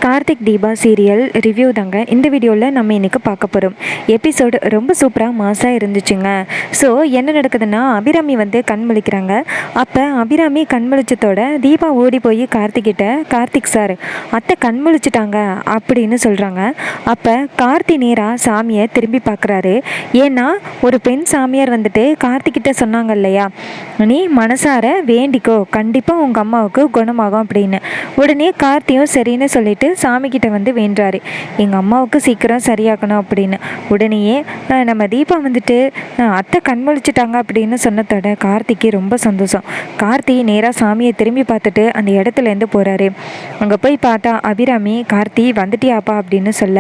Karthik Deepa serial review தாங்க இந்த வீடியோவில் நம்ம இன்றைக்கி பார்க்க போகிறோம். எபிசோடு ரொம்ப சூப்பராக மாசாக இருந்துச்சுங்க. ஸோ என்ன நடக்குதுன்னா, அபிராமி வந்து கண் முழிக்கிறாங்க. அப்போ அபிராமி கண் முழிச்சத்தோட தீபா ஓடி போய் கார்த்திக்கிட்ட, கார்த்திக் சார் அத்தை கண் முழிச்சிட்டாங்க அப்படின்னு சொல்கிறாங்க. அப்போ கார்த்தி நேராக சாமியை திரும்பி பார்க்குறாரு. ஏன்னா ஒரு பெண் சாமியார் வந்துட்டு கார்த்திக்கிட்ட சொன்னாங்க இல்லையா, நீ மனசார வேண்டிக்கோ, கண்டிப்பாக உங்கள் அம்மாவுக்கு குணமாகும் அப்படின்னு. உடனே கார்த்தியும் சரின்னு சொல்லிட்டு சாமிக்கிட்ட வந்து வேண்டுறாரு, எங்கள் அம்மாவுக்கு சீக்கிரம் சரியாகணும் அப்படின்னு. உடனேயே நம்ம தீபா வந்துட்டு அத்தை கண்மொழிச்சிட்டாங்க அப்படின்னு சொன்னதோட கார்த்திக்கு ரொம்ப சந்தோஷம். கார்த்தி நேராக சாமியை திரும்பி பார்த்துட்டு அந்த இடத்துலேருந்து போகிறாரு. அங்கே போய் பார்த்தா அபிராமி, கார்த்தி வந்துட்டியாப்பா அப்படின்னு சொல்ல,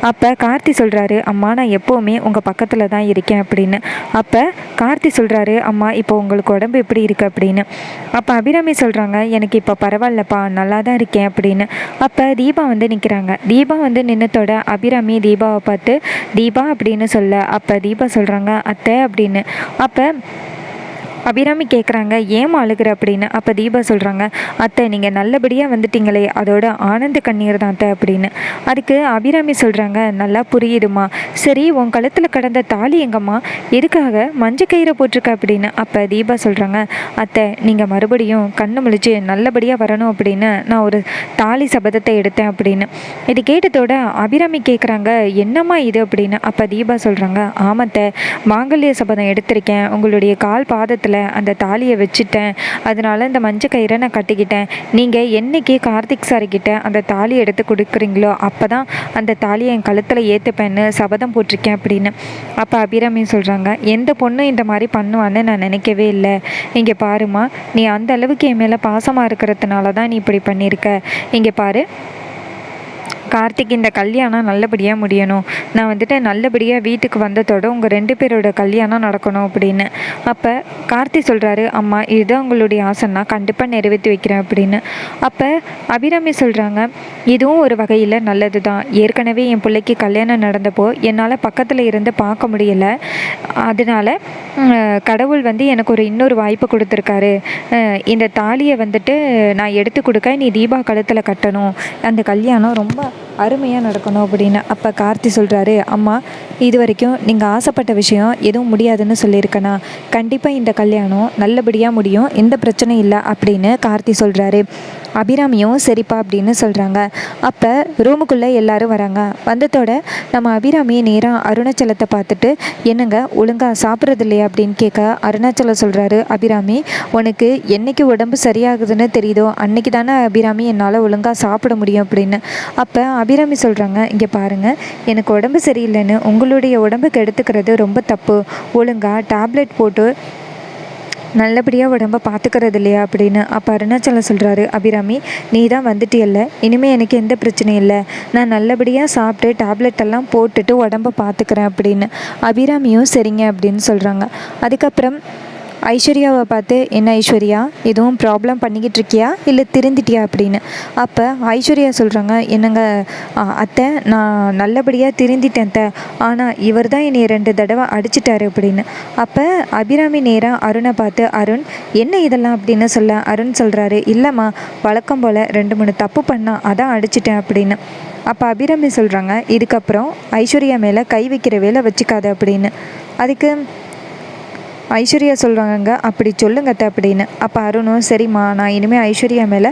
அப்போ கார்த்தி சொல்கிறாரு, அம்மா நான் எப்போவுமே உங்கள் பக்கத்தில் தான் இருக்கேன் அப்படின்னு. அப்போ கார்த்தி சொல்கிறாரு, அம்மா இப்போ உங்களுக்கு உடம்பு எப்படி இருக்குது அப்படின்னு. அப்போ அபிராமி சொல்கிறாங்க, எனக்கு இப்போ பரவாயில்லப்பா, நல்லா தான் இருக்கேன் அப்படின்னு. அப்போ தீபா வந்து நிற்கிறாங்க. தீபா வந்து நின்னத்தோட அபிராமி தீபாவை பார்த்து தீபா அப்படின்னு சொல்ல, அப்போ தீபா சொல்கிறாங்க அத்தை அப்படின்னு. அப்போ அபிராமி கேட்குறாங்க, ஏமா அழுகிற அப்படின்னு. அப்போ தீபா சொல்கிறாங்க, அத்தை நீங்கள் நல்லபடியாக வந்துட்டீங்களே, அதோட ஆனந்த கண்ணீர் தான் அத்தை அப்படின்னு. அதுக்கு அபிராமி சொல்கிறாங்க, நல்லா புரியுதுமா, சரி உன் கழுத்தில் கடந்த தாலி எங்கம்மா, எதுக்காக மஞ்சள் கயிறை போட்டிருக்க அப்படின்னு. அப்போ தீபா சொல்கிறாங்க, அத்தை நீங்கள் மறுபடியும் கண்ணு முழிச்சு நல்லபடியாக வரணும் அப்படின்னு நான் ஒரு தாலி சபதத்தை எடுத்தேன் அப்படின்னு. இது கேட்டதோட அபிராமி கேட்குறாங்க, என்னம்மா இது அப்படின்னு. அப்போ தீபா சொல்கிறாங்க, ஆமாத்தை மாங்கல்ய சபதம் எடுத்திருக்கேன், உங்களுடைய கால் பாதத்தில் அந்த தாலியை வச்சுட்டேன், அதனால இந்த மஞ்சள் கயிறை நான் கட்டிக்கிட்டேன். நீங்கள் என்னைக்கு கார்த்திக் சார்கிட்ட அந்த தாலியை எடுத்து கொடுக்குறீங்களோ அப்போ தான் அந்த தாலியை என் கழுத்தில் ஏற்றுப்பேன்னு சபதம் போட்டிருக்கேன் அப்படின்னு. அப்போ அபிராமி சொல்கிறாங்க, எந்த பொண்ணும் இந்த மாதிரி பண்ணுவான்னு நான் நினைக்கவே இல்லை. இங்கே பாருமா, நீ அந்த அளவுக்கு என் மேலே பாசமாக இருக்கிறதுனால தான் நீ இப்படி பண்ணியிருக்க. இங்கே பாரு கார்த்திக், இந்த கல்யாணம் நல்லபடியாக முடியணும், நான் வந்துட்டு நல்லபடியாக வீட்டுக்கு வந்ததோட உங்கள் 2 பேரோட கல்யாணம் நடக்கணும் அப்படின்னு. அப்போ கார்த்தி சொல்கிறாரு, அம்மா இதுதான் உங்களுடைய ஆசைன்னா கண்டிப்பாக நிறைவேற்றி வைக்கிறேன் அப்படின்னு. அப்போ அபிராமி சொல்கிறாங்க, இதுவும் ஒரு வகையில் நல்லது தான். ஏற்கனவே என் பிள்ளைக்கு கல்யாணம் நடந்தப்போ என்னால் பக்கத்தில் இருந்து பார்க்க முடியலை, அதனால் கடவுள் வந்து எனக்கு இன்னொரு வாய்ப்பு கொடுத்துருக்காரு. இந்த தாலியை வந்துட்டு நான் எடுத்து கொடுக்க நீ தீபா கழுத்தில் கட்டணும், அந்த கல்யாணம் ரொம்ப அருமையாக நடக்கணும் அப்படின்னு. அப்போ கார்த்தி சொல்கிறாரு, அம்மா இது வரைக்கும் நீங்கள் ஆசைப்பட்ட விஷயம் எதுவும் முடியாதுன்னு சொல்லியிருக்கேனா, கண்டிப்பாக இந்த கல்யாணம் நல்லபடியாக முடியும், எந்த பிரச்சனையும் இல்லை அப்படின்னு கார்த்தி சொல்கிறாரு. அபிராமியும் சரிப்பா அப்படின்னு சொல்கிறாங்க. அப்போ ரூமுக்குள்ளே எல்லோரும் வராங்க. வந்ததோட நம்ம அபிராமியை நேராக அருணாச்சலத்தை பார்த்துட்டு, என்னங்க ஒழுங்காக சாப்பிட்றது இல்லையா அப்படின்னு கேட்க, அருணாச்சலம் சொல்கிறாரு, அபிராமி உனக்கு என்றைக்கு உடம்பு சரியாகுதுன்னு தெரியுதோ அன்றைக்கி தானே அபிராமி என்னால் ஒழுங்காக சாப்பிட முடியும் அப்படின்னு. அப்போ அபிராமி சொல்கிறாங்க, இங்கே பாருங்கள், எனக்கு உடம்பு சரியில்லைன்னு உங்களுடைய உடம்புக்கு எடுத்துக்கிறது ரொம்ப தப்பு. ஒழுங்காக டேப்லெட் போட்டு நல்லபடியாக உடம்பை பார்த்துக்கிறது இல்லையா அப்படின்னு. அப்போ அருணாச்சலம் சொல்கிறாரு, அபிராமி நீ தான் வந்துட்டியல்ல, இனிமேல் எனக்கு எந்த பிரச்சனையும் இல்லை, நான் நல்லபடியாக சாப்பிட்டு டேப்லெட் எல்லாம் போட்டுட்டு உடம்பை பார்த்துக்கிறேன் அப்படின்னு. அபிராமியும் சரிங்க அப்படின்னு சொல்கிறாங்க. அதுக்கப்புறம் ஐஸ்வர்யாவை பார்த்து, என்ன ஐஸ்வர்யா எதுவும் ப்ராப்ளம் பண்ணிக்கிட்டு இருக்கியா இல்லை திருந்திட்டியா அப்படின்னு. அப்போ ஐஸ்வர்யா சொல்கிறாங்க, என்னங்க அத்தை நான் நல்லபடியாக திருந்திட்டேன் அத்தை, ஆனால் இவர் தான் என்னை 2 தடவை அடிச்சிட்டாரு அப்படின்னு. அப்போ அபிராமி நேராக அருணை பார்த்து, அருண் என்ன இதெல்லாம் அப்படின்னு சொல்ல, அருண் சொல்கிறாரு, இல்லைம்மா வழக்கம் போல் 2-3 தப்பு பண்ணா அதான் அடிச்சிட்டேன் அப்படின்னு. அப்போ அபிராமி சொல்கிறாங்க, இதுக்கப்புறம் ஐஸ்வர்யா மேலே கை வைக்கிற வேலை வச்சுக்காத அப்படின்னு. அதுக்கு ஐஸ்வர்யா சொல்கிறாங்க, அப்படி சொல்லுங்க அத்தை அப்படின்னு. அப்போ அருணும், சரிம்மா நான் இனிமேல் ஐஸ்வர்யா மேலே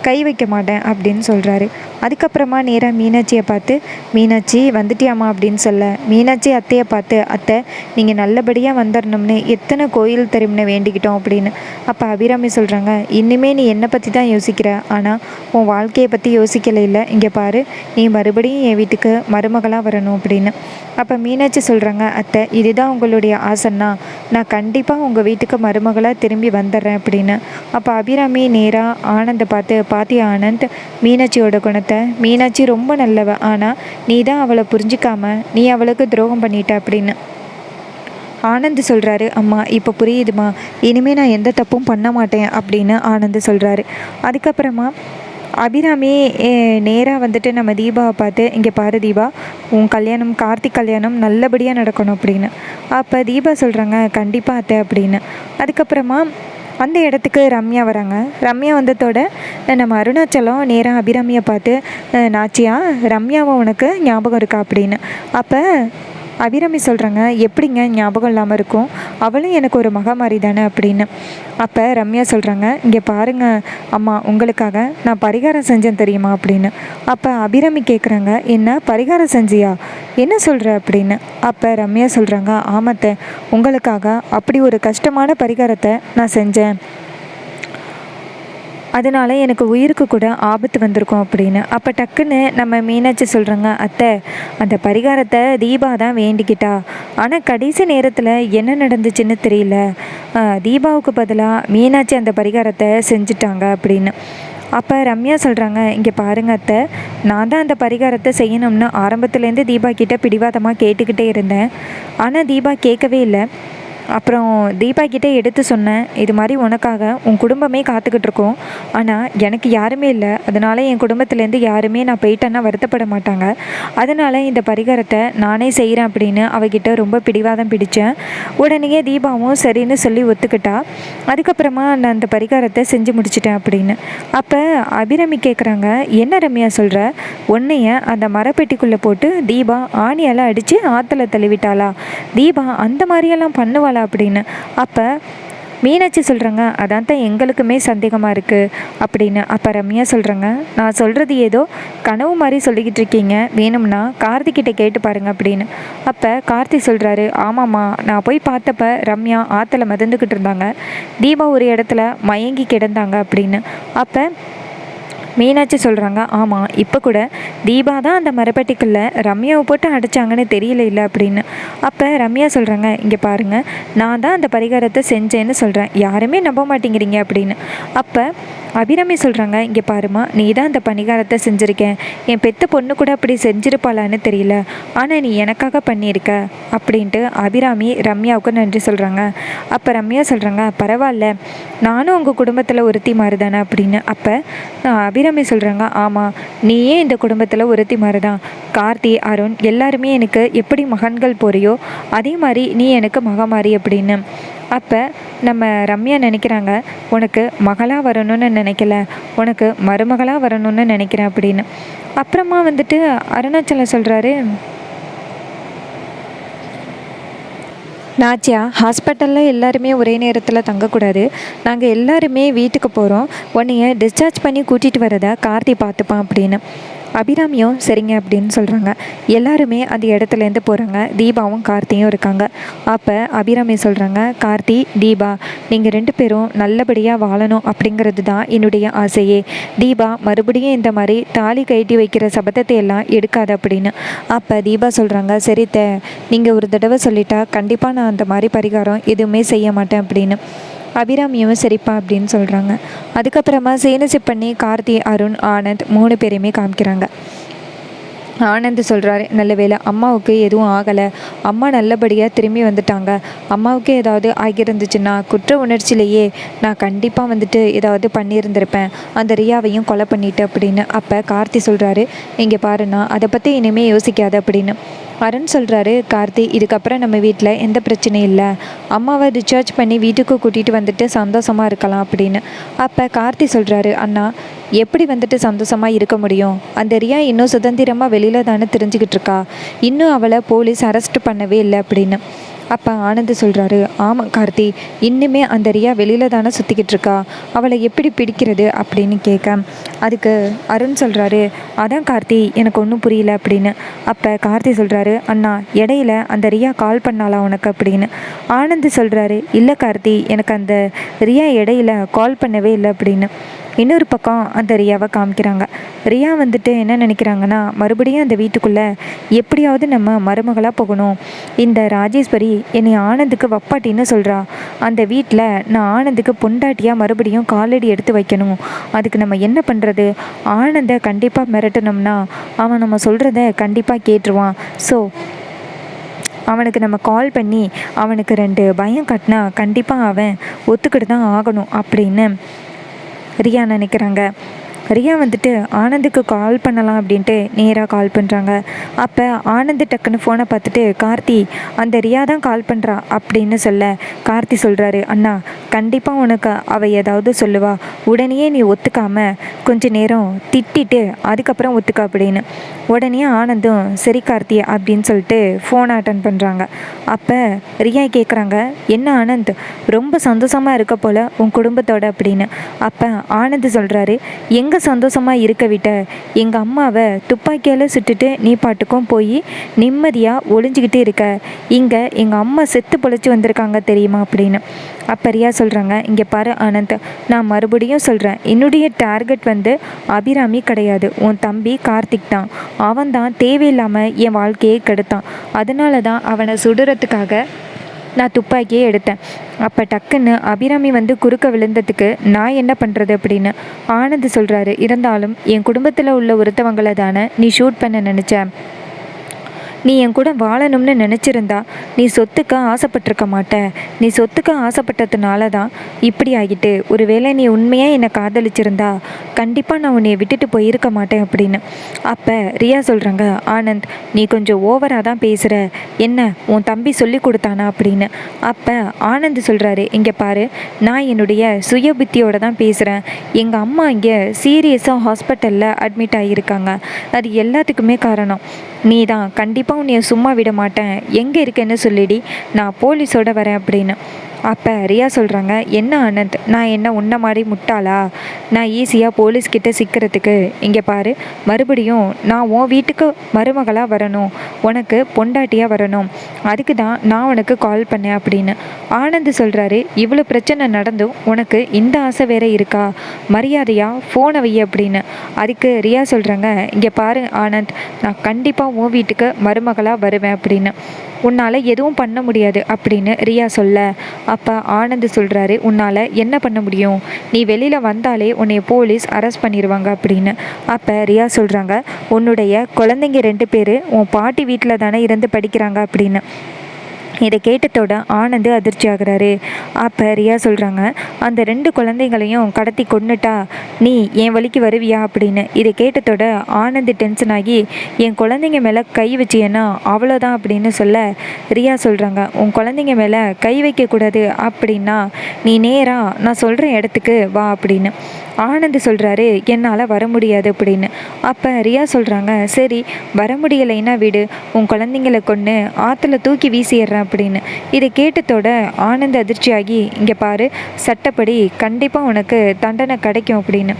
கை வைக்க மாட்டேன் அப்படின்னு சொல்கிறாரு. அதுக்கப்புறமா நேராக மீனாட்சியை பார்த்து, மீனாட்சி வந்துட்டியாம்மா அப்படின்னு சொல்ல, மீனாட்சி அத்தையை பார்த்து, அத்தை நீங்கள் நல்லபடியாக வந்துடணும்னு எத்தனை கோயில் தெரியும்னு வேண்டிக்கிட்டோம் அப்படின்னு. அப்போ அபிராமி சொல்கிறாங்க, இனிமேல் நீ என்னை பற்றி தான் யோசிக்கிற, ஆனால் உன் வாழ்க்கையை பற்றி யோசிக்கலை இல்லை, இங்கே பாரு நீ மறுபடியும் என் வீட்டுக்கு மருமகளாக வரணும் அப்படின்னு. அப்போ மீனாட்சி சொல்கிறாங்க, அத்தை இதுதான் உங்களுடைய ஆசைன்னா நான் கண்டிப்பாக உங்கள் வீட்டுக்கு மருமகளாக திரும்பி வந்துடுறேன் அப்படின்னு. அப்போ அபிராமி நேராக ஆனந்தை பார்த்து, பாத்தியா ஆனந்த் மீனாட்சியோட குணத்தை, மீனாட்சி ரொம்ப நல்லவ, ஆனால் நீ தான் அவளை புரிஞ்சிக்காம நீ அவளுக்கு துரோகம் பண்ணிட்ட அப்படின்னு. ஆனந்த் சொல்கிறாரு, அம்மா இப்போ புரியுதுமா, இனிமேல் நான் எந்த தப்பும் பண்ண மாட்டேன் அப்படின்னு ஆனந்த் சொல்கிறாரு. அதுக்கப்புறமா அபிராமி நேராக வந்துட்டு நம்ம தீபாவை பார்த்து, இங்கே பாரு தீபா உன் கல்யாணம் கார்த்திக் கல்யாணம் நல்லபடியாக நடக்கணும் அப்படின்னு. அப்போ தீபா சொல்கிறாங்க, கண்டிப்பாக அத்தை அப்படின்னு. அதுக்கப்புறமா அந்த இடத்துக்கு ரம்யா வராங்க. ரம்யா வந்ததோட நம்ம அருணாச்சலம் நேராக அபிராமியை பார்த்து, நாச்சியா, ரம்யாவை உனக்கு ஞாபகம் இருக்கா அப்படின்னு. அப்போ அபிராமி சொல்கிறாங்க, எப்படிங்க ஞாபகம் இல்லாமல் இருக்கும், அவளும் எனக்கு ஒரு மகா மாதிரி தானே அப்படின்னு. அப்போ ரம்யா சொல்கிறாங்க, இங்கே பாருங்கள் அம்மா, உங்களுக்காக நான் பரிகாரம் செஞ்சேன் தெரியுமா அப்படின்னு. அப்போ அபிராமி கேட்குறாங்க, என்ன பரிகாரம் செஞ்சியா, என்ன சொல்கிற அப்படின்னு. அப்போ ரம்யா சொல்கிறாங்க, ஆமாத்த, உங்களுக்காக அப்படி ஒரு கஷ்டமான பரிகாரத்தை நான் செஞ்சேன், அதனால் எனக்கு உயிருக்கு கூட ஆபத்து வந்திருக்கும் அப்படின்னு. அப்போ டக்குன்னு நம்ம மீனாட்சி சொல்கிறாங்க, அத்தை, அந்த பரிகாரத்தை தீபா தான் வேண்டிக்கிட்டா, ஆனால் கடைசி நேரத்தில் என்ன நடந்துச்சுன்னு தெரியல, தீபாவுக்கு பதிலாக மீனாட்சி அந்த பரிகாரத்தை செஞ்சுட்டாங்க அப்படின்னு. அப்போ ரம்யா சொல்கிறாங்க, இங்கே பாருங்க அத்தை, நான் தான் அந்த பரிகாரத்தை செய்யணும்னு ஆரம்பத்துலேருந்து தீபா கிட்டே பிடிவாதமாக கேட்டுக்கிட்டே இருந்தேன், ஆனால் தீபா கேட்கவே இல்லை. அப்புறம் தீபா கிட்டே எடுத்து சொன்னேன், இது மாதிரி உனக்காக உன் குடும்பமே காத்துக்கிட்டு இருக்கோம், ஆனால் எனக்கு யாருமே இல்லை, அதனால் என் குடும்பத்துலேருந்து யாருமே நான் போயிட்டேன்னா வருத்தப்பட மாட்டாங்க, அதனால் இந்த பரிகாரத்தை நானே செய்கிறேன் அப்படின்னு அவகிட்ட ரொம்ப பிடிவாதம் பிடித்தேன். உடனே தீபாவும் சரின்னு சொல்லி ஒத்துக்கிட்டா. அதுக்கப்புறமா நான் அந்த பரிகாரத்தை செஞ்சு முடிச்சிட்டேன் அப்படின்னு. அப்போ அபிராமி கேட்குறாங்க, என்ன ரம்யா சொல்கிற, உன்னைய அந்த மரப்பெட்டிக்குள்ளே போட்டு தீபா ஆணியெல்லாம் அடித்து ஆற்றுல தள்ளிவிட்டாளா, தீபா அந்த மாதிரியெல்லாம் பண்ணுவாளா அப்படின்னு. அப்போ மீனாட்சி சொல்கிறாங்க, அதான் தான் எங்களுக்குமே சந்தேகமாக இருக்குது அப்படின்னு. அப்போ ரம்யா சொல்கிறாங்க, நான் சொல்கிறது ஏதோ கனவு மாதிரி சொல்லிக்கிட்டு இருக்கீங்க, வேணும்னா கார்த்திகிட்ட கேட்டு பாருங்க அப்படின்னு. அப்போ கார்த்தி சொல்கிறாரு, ஆமாம்மா, நான் போய் பார்த்தப்ப ரம்யா ஆற்றுல மிதந்துக்கிட்டு இருந்தாங்க, தீபா ஒரு இடத்துல மயங்கி கிடந்தாங்க அப்படின்னு. அப்போ மீனாட்சி சொல்கிறாங்க, ஆமாம், இப்போ கூட தீபா தான் அந்த மரப்பட்டிக்குள்ளே ரம்யாவை போட்டு அடித்தாங்கன்னு தெரியல இல்லை அப்படின்னு. அப்போ ரம்யா சொல்கிறாங்க, இங்கே பாருங்கள், நான் தான் அந்த பரிகாரத்தை செஞ்சேன்னு சொல்கிறேன், யாருமே நம்ப மாட்டேங்கிறீங்க அப்படின்னு. அப்போ அபிராமி சொல்கிறாங்க, இங்கே பாருமா, நீ தான் அந்த பரிகாரத்தை செஞ்சுருக்கேன், என் பெத்த பொண்ணு கூட அப்படி செஞ்சிருப்பாளான்னு தெரியல, ஆனால் நீ எனக்காக பண்ணியிருக்க அப்படின்ட்டு அபிராமி ரம்யாவுக்கு நன்றி சொல்கிறாங்க. அப்போ ரம்யா சொல்கிறாங்க, பரவாயில்ல, நானும் உங்கள் குடும்பத்தில் ஒருத்தி மாதிரி தானே அப்படின்னு. அப்போ அபிராமி சொல்கிறாங்க, ஆமாம், நீயே இந்த குடும்பத்தில் ஒருத்தி மாதிரி தான், கார்த்தி, அருண் எல்லாருமே எனக்கு எப்படி மகன்கள் போறியோ அதே மாதிரி நீ எனக்கு மகமாரி அப்படின்னு. அப்போ நம்ம ரம்யா நினைக்கிறாங்க, உனக்கு மகளாக வரணும்னு நினைக்கல, உனக்கு மருமகளாக வரணும்னு நினைக்கிறேன் அப்படின்னு. அப்புறமா வந்துட்டு அருணாச்சலம் சொல்கிறாரு, நாச்சியா, ஹாஸ்பிட்டலில் எல்லாருமே ஒரே நேரத்தில் தங்கக்கூடாது, நாங்கள் எல்லாருமே வீட்டுக்கு போகிறோம், உன்னைய டிஸ்சார்ஜ் பண்ணி கூட்டிகிட்டு வரதை கார்த்தி பார்த்துப்பான் அப்படின்னு. அபிராமியும் சரிங்க அப்படின்னு சொல்கிறாங்க. எல்லாருமே அந்த இடத்துலேருந்து போகிறாங்க. தீபாவும் கார்த்தியும் இருக்காங்க. அப்போ அபிராமி சொல்கிறாங்க, கார்த்தி, தீபா, நீங்கள் 2 பேரும் நல்லபடியாக வாழணும் அப்படிங்கிறது தான் என்னுடைய ஆசையே. தீபா மறுபடியும் இந்த மாதிரி தாலி கட்டி வைக்கிற சபதத்தை எல்லாம் எடுக்காது அப்படின்னு. அப்போ தீபா சொல்கிறாங்க, சரித்த, நீங்கள் ஒரு தடவை சொல்லிட்டா கண்டிப்பாக நான் அந்த மாதிரி பரிகாரம் எதுவுமே செய்ய மாட்டேன் அப்படின்னு. அபிராமியும் சரிப்பா அப்படின்னு சொல்கிறாங்க. அதுக்கப்புறமா சேனசிப் பண்ணி கார்த்தி, அருண், ஆனந்த் 3 பேரையுமே காமிக்கிறாங்க. ஆனந்த் சொல்கிறாரு, நல்ல வேளை அம்மாவுக்கு எதுவும் ஆகலை, அம்மா நல்லபடியாக திரும்பி வந்துட்டாங்க, அம்மாவுக்கு ஏதாவது ஆகியிருந்துச்சுன்னா குற்ற உணர்ச்சியிலேயே நான் கண்டிப்பாக வந்துட்டு ஏதாவது பண்ணியிருந்திருப்பேன், அந்த ரியாவையும் கொலை பண்ணிட்டு அப்படின்னு. அப்போ கார்த்தி சொல்கிறாரு, இங்கே பாருண்ணா, அதை பற்றி இனிமேல் யோசிக்காது அப்படின்னு. அருண் சொல்கிறாரு, கார்த்தி, இதுக்கப்புறம் நம்ம வீட்டில் எந்த பிரச்சனையும் இல்லை, அம்மாவை டிஸ்சார்ஜ் பண்ணி வீட்டுக்கு கூட்டிகிட்டு வந்துட்டு சந்தோஷமாக இருக்கலாம் அப்படின்னு. அப்போ கார்த்தி சொல்கிறாரு, அண்ணா, எப்படி வந்துட்டு சந்தோஷமாக இருக்க முடியும், அந்த ரியா இன்னும் சுதந்திரமாக வெளியில் தானே தெரிஞ்சுக்கிட்டு இருக்கா, இன்னும் அவளை போலீஸ் அரெஸ்ட் பண்ணவே இல்லை அப்படின்னு. அப்போ ஆனந்த் சொல்கிறாரு, ஆமாம் கார்த்தி, இன்னுமே அந்த ரியா வெளியில் தானே சுற்றிக்கிட்டு இருக்கா, அவளை எப்படி பிடிக்கிறது அப்படின்னு கேட்க, அதுக்கு அருண் சொல்கிறாரு, அதான் கார்த்தி, எனக்கு ஒன்றும் புரியல அப்படின்னு. அப்போ கார்த்தி சொல்கிறாரு, அண்ணா, இடையில அந்த ரியா கால் பண்ணாளா உனக்கு அப்படின்னு. ஆனந்த் சொல்கிறாரு, இல்லை கார்த்தி, எனக்கு அந்த ரியா இடையில கால் பண்ணவே இல்லை அப்படின்னு. இன்னொரு பக்கம் அந்த ரியாவை காமிக்கிறாங்க. ரியா வந்துட்டு என்ன நினைக்கிறாங்கன்னா, மறுபடியும் அந்த வீட்டுக்குள்ளே எப்படியாவது நம்ம மருமகளாக போகணும், இந்த ராஜேஸ்வரி என்னை ஆனந்துக்கு வப்பாட்டின்னு சொல்கிறா, அந்த வீட்டில் நான் ஆனந்துக்கு பொண்டாட்டியாக மறுபடியும் காலடி எடுத்து வைக்கணும், அதுக்கு நம்ம என்ன பண்ணுறது, ஆனந்தை கண்டிப்பாக மிரட்டணும்னா அவன் நம்ம சொல்கிறத கண்டிப்பாக கேட்டுருவான், ஸோ அவனுக்கு நம்ம கால் பண்ணி அவனுக்கு 2 பயம் கட்டினா கண்டிப்பாக அவன் ஒத்துக்கிட்டு தான் ஆகணும் அப்படின்னு ரியா நினைக்கிறாங்க. ரியா வந்துட்டு ஆனந்துக்கு கால் பண்ணலாம் அப்படின்ட்டு நேராக கால் பண்ணுறாங்க. அப்போ ஆனந்த் டக்குன்னு ஃபோனை பார்த்துட்டு கார்த்தி அந்த ரியா தான் கால் பண்ணுறா அப்படின்னு சொல்ல கார்த்தி சொல்கிறாரு, அண்ணா கண்டிப்பாக உனக்கு அவள் ஏதாவது சொல்லுவா, உடனே நீ ஒத்துக்காம கொஞ்ச நேரம் திட்டிட்டு அதுக்கப்புறம் ஒத்துக்க அப்படின்னு. உடனே ஆனந்தும் சரி கார்த்தி அப்படின்னு சொல்லிட்டு ஃபோனை அட்டன் பண்ணுறாங்க. அப்போ ரியா கேட்குறாங்க, என்ன ஆனந்த் ரொம்ப சந்தோஷமாக இருக்க போல் உன் குடும்பத்தோட அப்படின்னு. அப்போ ஆனந்த் சொல்கிறாரு, எங்கே சந்தோஷமாக இருக்க விட்ட, எங்கள் அம்மாவை துப்பாக்கியால் சுட்டுட்டு நீ பாட்டுக்கும் போய் நிம்மதியாக ஒளிஞ்சிக்கிட்டு இருக்க, இங்கே எங்கள் அம்மா செத்து பொழைச்சி வந்திருக்காங்க தெரியுமா அப்படின்னு. அப்போ ரியா சொல்கிறாங்க, இங்கே பாரு ஆனந்த், நான் மறுபடியும் சொல்கிறேன், என்னுடைய டார்கெட் வந்து அபிராமி கிடையாது, உன் தம்பி கார்த்திக் தான். அவன் தான் தேவையில்லாமல் என் வாழ்க்கையை கெடுத்தான். அதனால தான் அவனை சுடுறதுக்காக நான் துப்பாக்கியே எடுத்தேன். அப்போ டக்குன்னு அபிராமி வந்து குறுக்க விழுந்ததுக்கு நான் என்ன பண்ணுறது அப்படின்னு ஆனந்த் சொல்கிறாரு, இருந்தாலும் என் குடும்பத்தில் உள்ள ஒருத்தவங்களை தானே நீ ஷூட் பண்ண நினச்ச, நீ என் கூட வாழணும்னு நினச்சிருந்தா நீ சொத்துக்கு ஆசைப்பட்டிருக்க மாட்ட, நீ சொத்துக்கு ஆசைப்பட்டதுனால தான் இப்படி ஆகிட்டு, ஒருவேளை நீ உண்மையாக என்னை காதலிச்சிருந்தா கண்டிப்பாக நான் உன்னை விட்டுட்டு போயிருக்க மாட்டேன் அப்படின்னு. அப்போ ரியா சொல்கிறாங்க, ஆனந்த் நீ கொஞ்சம் ஓவராக தான் பேசுகிற, என்ன உன் தம்பி சொல்லி கொடுத்தானா அப்படின்னு. அப்போ ஆனந்த் சொல்கிறாரு, இங்கே பாரு, நான் என்னுடைய சுய புத்தியோடு தான் பேசுகிறேன். எங்கள் அம்மா இங்கே சீரியஸாக ஹாஸ்பிட்டலில் அட்மிட் ஆகியிருக்காங்க, அது எல்லாத்துக்குமே காரணம் நீ தான். கண்டிப்பாக உன்னைய சும்மா விட மாட்டேன், எங்கே இருக்கேன்னு சொல்லிடி, நான் போலீஸோட வரேன் அப்படின்னு. அப்போ ரியா சொல்கிறாங்க, என்ன ஆனந்த், நான் என்ன உன்ன மாதிரி முட்டாளா, நான் ஈஸியாக போலீஸ்கிட்ட சிக்கிறதுக்கு. இங்கே பாரு, மறுபடியும் நான் உன் வீட்டுக்கு மருமகளாக வரணும், உனக்கு பொண்டாட்டியாக வரணும், அதுக்கு தான் நான் உனக்கு கால் பண்ணேன் அப்படின்னு. ஆனந்த் சொல்கிறாரு, இவ்வளோ பிரச்சனை நடந்தும் உனக்கு இந்த ஆசை வேற இருக்கா, மரியாதையாக ஃபோனை வை அப்படின்னு. அதுக்கு ரியா சொல்கிறாங்க, இங்கே பாரு ஆனந்த், நான் கண்டிப்பாக உன் வீட்டுக்கு மருமகளாக வருவேன் அப்படின்னு. உன்னால் எதுவும் பண்ண முடியாது அப்படின்னு ரியா சொல்ல, அப்போ ஆனந்த் சொல்கிறாரு, உன்னால் என்ன பண்ண முடியும், நீ வெளியில் வந்தாலே உன்னை போலீஸ் அரெஸ்ட் பண்ணிடுவாங்க அப்படின்னு. அப்போ ரியா சொல்கிறாங்க, உன்னுடைய குழந்தைங்க 2 பேர் உன் பாட்டி வீட்டில் தானே இருந்து படிக்கிறாங்க அப்படின்னு. இதை கேட்டதோட ஆனந்து அதிர்ச்சி ஆகிறாரு. அப்போ ரியா சொல்கிறாங்க, அந்த 2 குழந்தைங்களையும் கடத்தி கொண்டுட்டா நீ என் வழிக்கு வருவியா அப்படின்னு. இதை கேட்டதோட ஆனந்து டென்ஷன் ஆகி, என் குழந்தைங்க மேலே கை வச்சியன்னா அவ்வளோதான் அப்படின்னு சொல்ல, ரியா சொல்கிறாங்க, உன் குழந்தைங்க மேலே கை வைக்கக்கூடாது அப்படின்னா நீ நேராக நான் சொல்கிற இடத்துக்கு வா அப்படின்னு. ஆனந்த் சொல்கிறாரு, என்னால் வர முடியாது அப்படின்னு. அப்போ ரியா சொல்கிறாங்க, சரி வர முடியலைன்னா விடு, உன் குழந்தைங்களை கொன்று ஆற்றுல தூக்கி வீசிடுறேன் அப்படின்னு. இதை கேட்டதோட ஆனந்த் அதிர்ச்சியாகி, இங்கே பாரு, சட்டப்படி கண்டிப்பாக உனக்கு தண்டனை கிடைக்கும் அப்படின்னு.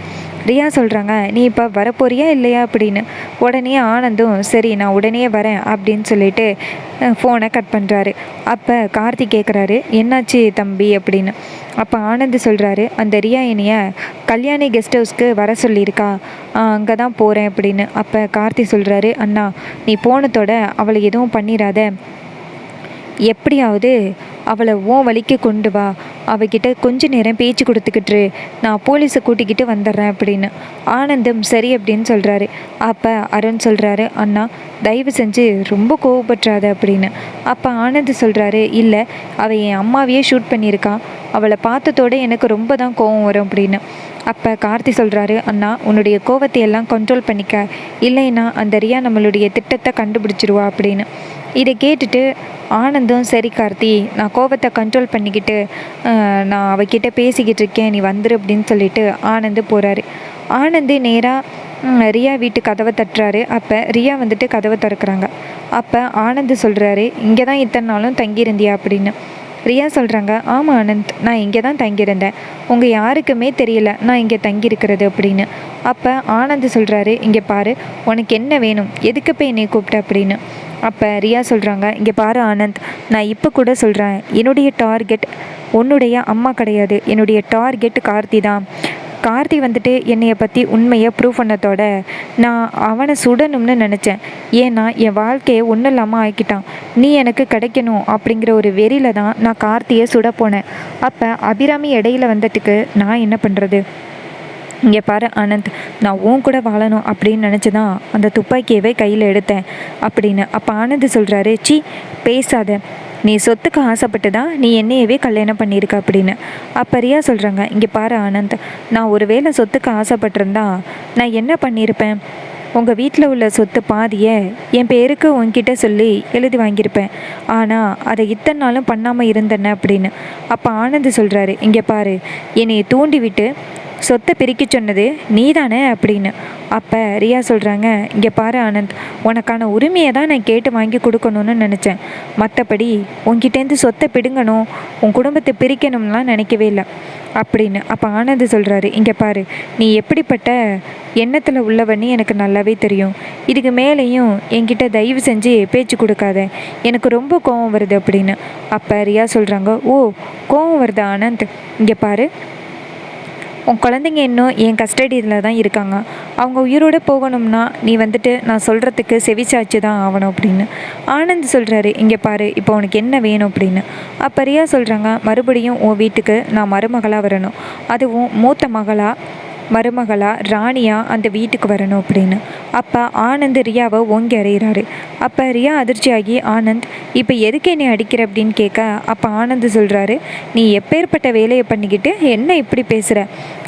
ரியா சொல்கிறாங்க, நீ இப்போ வரப்போறியா இல்லையா அப்படின்னு. உடனே ஆனந்தும் சரி நான் உடனே வரேன் அப்படின்னு சொல்லிட்டு ஃபோனை கட் பண்ணுறாரு. அப்போ கார்த்திக் கேட்குறாரு, என்னாச்சு தம்பி அப்படின்னு. அப்போ ஆனந்த் சொல்கிறாரு, அந்த ரியா என்னைய கல்யாணி கெஸ்ட் ஹவுஸ்க்கு வர சொல்லியிருக்கா, அங்கே தான் போகிறேன் அப்படின்னு. அப்போ கார்த்தி சொல்கிறாரு, அண்ணா நீ போனதோட அவளை எதுவும் பண்ணிடாத, எப்படியாவது அவளை ஓன் வழிக்கு கொண்டு வா, அவகிட்ட கொஞ்ச நேரம் பேச்சு கொடுத்துக்கிட்டு நான் போலீஸை கூட்டிக்கிட்டு வந்துடுறேன் அப்படின்னு. ஆனந்தம் சரி அப்படின்னு சொல்கிறாரு. அப்போ அருண் சொல்கிறாரு, அண்ணா தயவு செஞ்சு ரொம்ப கோவப்பட்டுறாத அப்படின்னு. அப்போ ஆனந்த் சொல்கிறாரு, இல்லை அவள் என் அம்மாவையே ஷூட் பண்ணியிருக்கான், அவளை பார்த்ததோடு எனக்கு ரொம்ப தான் கோவம் வரும் அப்படின்னு. அப்போ கார்த்தி சொல்கிறாரு, அண்ணா உன்னுடைய கோவத்தை எல்லாம் கண்ட்ரோல் பண்ணிக்க, இல்லைன்னா அந்த ரியா நம்மளுடைய திட்டத்தை கண்டுபிடிச்சிருவா அப்படின்னு. இதை கேட்டுட்டு ஆனந்தும் சரி கார்த்தி நான் கோவத்தை கண்ட்ரோல் பண்ணிக்கிட்டு நான் அவகிட்ட பேசிக்கிட்டு இருக்கேன், நீ வந்துரு அப்படின்னு சொல்லிட்டு ஆனந்து போகிறாரு. ஆனந்து நேராக ரியா வீட்டு கதவை தட்டுறாரு. அப்போ ரியா வந்துட்டு கதவை திறக்கிறாங்க. அப்போ ஆனந்து சொல்கிறாரு, இங்கே தான் இத்தனை நாளும் தங்கியிருந்தியா அப்படின்னு. ரியா சொல்கிறாங்க, ஆமாம் ஆனந்த், நான் இங்கே தான் தங்கியிருந்தேன், உங்கள் யாருக்குமே தெரியல நான் இங்கே தங்கியிருக்கிறது அப்படின்னு. அப்போ ஆனந்த் சொல்கிறாரு, இங்கே பாரு உனக்கு என்ன வேணும், எதுக்கு போய் என்னை கூப்பிட்ட அப்படின்னு. அப்போ ரியா சொல்கிறாங்க, இங்கே பாரு ஆனந்த், நான் இப்போ கூட சொல்கிறேன், என்னுடைய டார்கெட் உன்னுடைய அம்மா கிடையாது, என்னுடைய டார்கெட் கார்த்தி தான். கார்த்தி வந்துட்டு என்னையை பற்றி உண்மையை ப்ரூவ் பண்ணதோட நான் அவனை சுடணும்னு நினச்சேன். ஏன்னா என் வாழ்க்கையை ஒன்றும் இல்லாமல் ஆக்கிட்டான். நீ எனக்கு கிடைக்கணும் அப்படிங்கிற ஒரு வெறியில் தான் நான் கார்த்தியை சுட போனேன். அப்போ அபிராமி இடையில வந்ததுக்கு நான் என்ன பண்ணுறது? இங்கே பாரு ஆனந்த், நான் உன் கூட வாழணும் அப்படின்னு நினச்சி தான் அந்த துப்பாக்கியவே கையில் எடுத்தேன் அப்படின்னு. அப்போ ஆனந்த் சொல்கிறாரு, சி பேசாத, நீ சொத்துக்கு ஆசைப்பட்டு தான் நீ என்னையவே கல்யாணம் பண்ணியிருக்க அப்படின்னு. அப்போ ரியா சொல்கிறாங்க, இங்கே பாரு ஆனந்த், நான் ஒரு வேளை சொத்துக்கு ஆசைப்பட்டிருந்தா நான் என்ன பண்ணியிருப்பேன்? உங்கள் வீட்டில் உள்ள சொத்து பாதியை என் பேருக்கு உன்கிட்ட சொல்லி எழுதி வாங்கியிருப்பேன். ஆனால் அதை இத்தனை நாளும் பண்ணாமல் இருந்தேன்னு அப்படின்னு. அப்போ ஆனந்த் சொல்கிறாரு, இங்கே பாரு, என்னை தூண்டி விட்டு சொத்தை பிரிக்க சொன்னது நீ தானே அப்படின்னு. அப்போ ரியா சொல்கிறாங்க, இங்கே பாரு ஆனந்த், உனக்கான உரிமையை தான் நான் கேட்டு வாங்கி கொடுக்கணும்னு நினச்சேன். மற்றபடி உன்கிட்டேருந்து சொத்தை பிடுங்கணும், உன் குடும்பத்தை பிரிக்கணும்லாம் நினைக்கவே இல்லை அப்படின்னு. அப்போ ஆனந்த் சொல்கிறாரு, இங்கே பாரு, நீ எப்படிப்பட்ட எண்ணத்தில் உள்ளவன்னு எனக்கு நல்லாவே தெரியும். இதுக்கு மேலேயும் என்கிட்ட தயவு செஞ்சு பேச்சு கொடுக்காத, எனக்கு ரொம்ப கோபம் வருது அப்படின்னு. அப்போ ரியா சொல்கிறாங்க, ஓ கோபம் வருது ஆனந்த், இங்கே பாரு, உன் குழந்தைங்க இன்னும் என் கஸ்டடியில் தான் இருக்காங்க. அவங்க உயிரோடு போகணும்னா நீ வந்துட்டு நான் சொல்கிறதுக்கு செவிச்சாச்சு தான் ஆகணும் அப்படின்னு. ஆனந்த் சொல்கிறாரு, இங்கே பாரு, இப்போ உனக்கு என்ன வேணும் அப்படின்னு. அப்போ ரியா சொல்கிறாங்க, மறுபடியும் உன் வீட்டுக்கு நான் மருமகளாக வரணும், அதுவும் மூத்த மருமகளா ராணியா அந்த வீட்டுக்கு வரணும் அப்படின்னு. அப்போ ஆனந்த் ரியாவை ஓங்கி அறையிறாரு. அப்போ ரியா அதிர்ச்சியாகி, ஆனந்த் இப்போ எதுக்கு என்னை அடிக்கிற அப்படின்னு கேட்க, அப்போ ஆனந்த் சொல்கிறாரு, நீ எப்பேற்பட்ட வேலையை பண்ணிக்கிட்டு என்ன இப்படி பேசுகிற